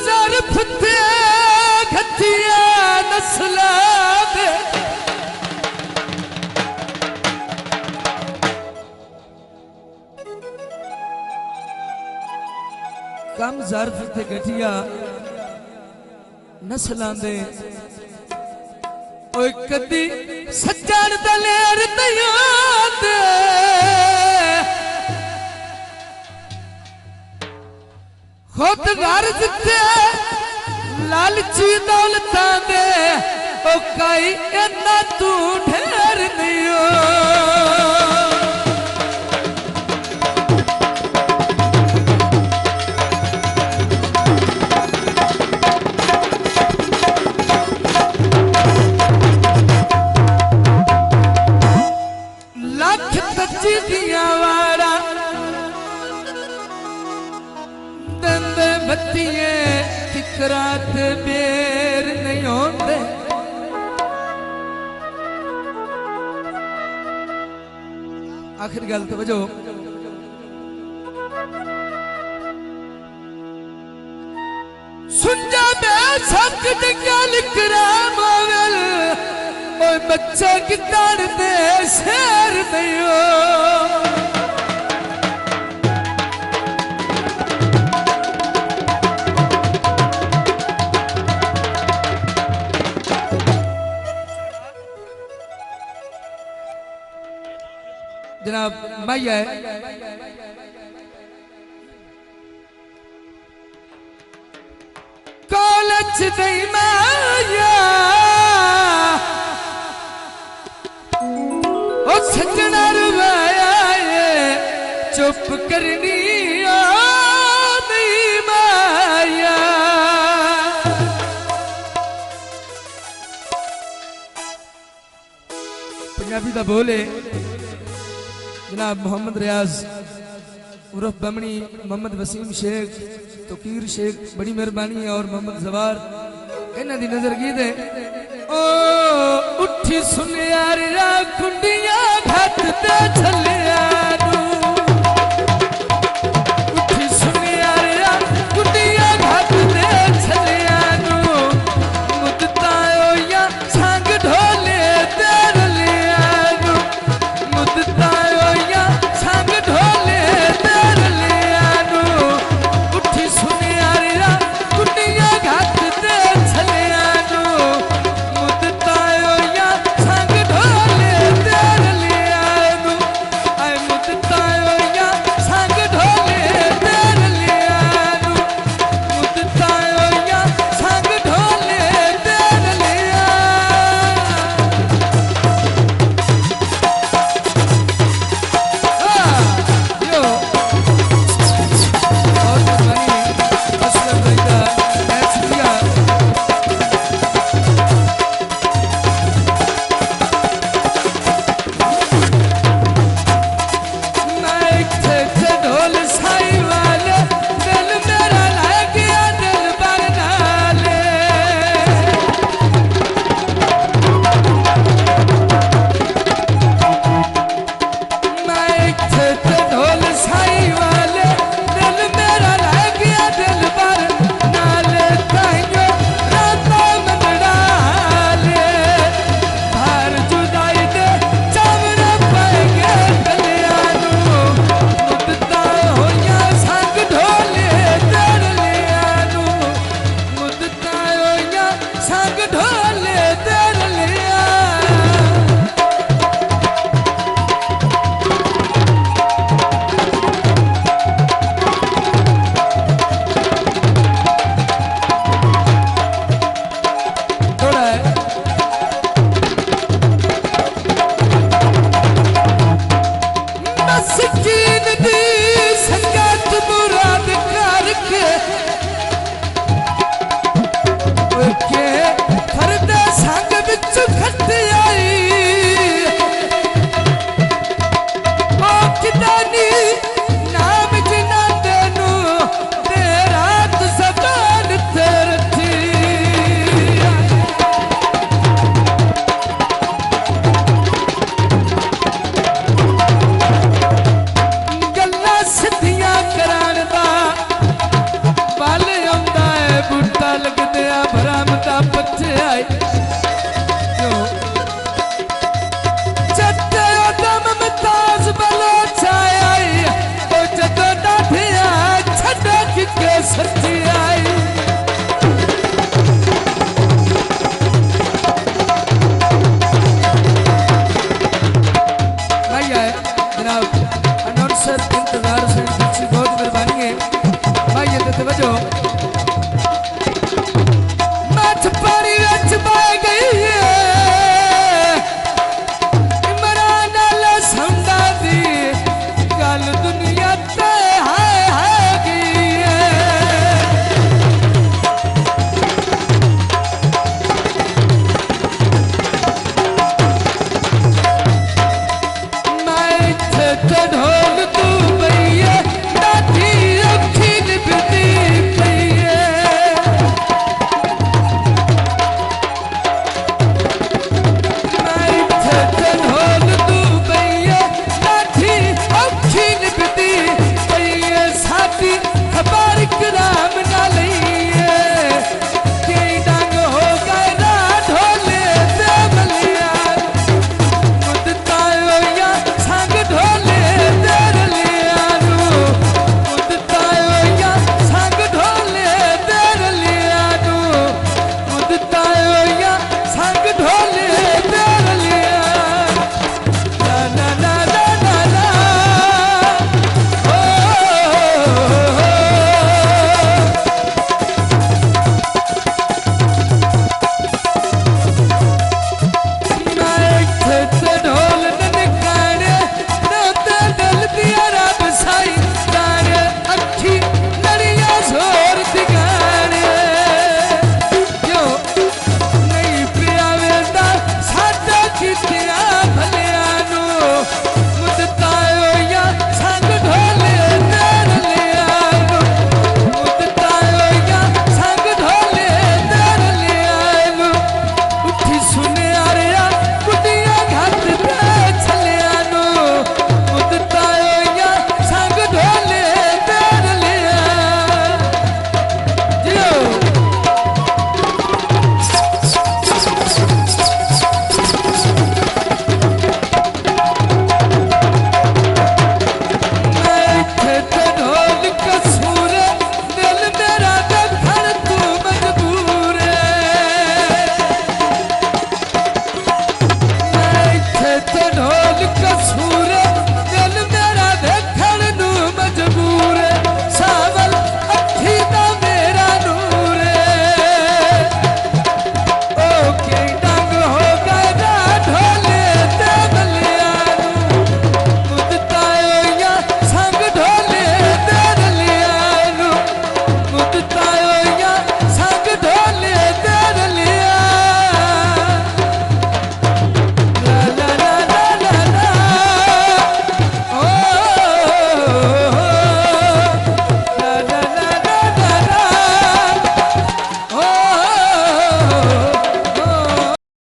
ज़रफ़ ते घटिया नस्ल दे कम ज़रफ़ ते घटिया नस्लां दे ओए कदी सज्जण दलेर तैयार दे खुद गर्ज ते लालची दौलतां दे ओ कई इन्ना तू ढेर नहीं हो रात बेर नहीं होंदे आखिर गल तो वजो सुन जा बेशक गल कराम होवल ओए बच्चा किताड़ दे शेर नहीं हो जनाब माया है कॉलेज नहीं माया ओ सजना रुवाया चुप करनी नहीं माया पंजाबी दा बोले जनाब मोहम्मद रियाज उर्फ बमनी मोहम्मद वसीम शेख तोकीर शेख बड़ी मेहरबानी है और मोहम्मद जवार इन्हां दी नजर की दे ओ उठी सुनियार रा कुंडियां घट ते छलिया उठी सुनियार रा कुंडियां घट ते छलिया मुद्दता होया संग ढोले ते रलिया मुद्दता आइए तो तवज्जो। मैं छपारी अच बह गई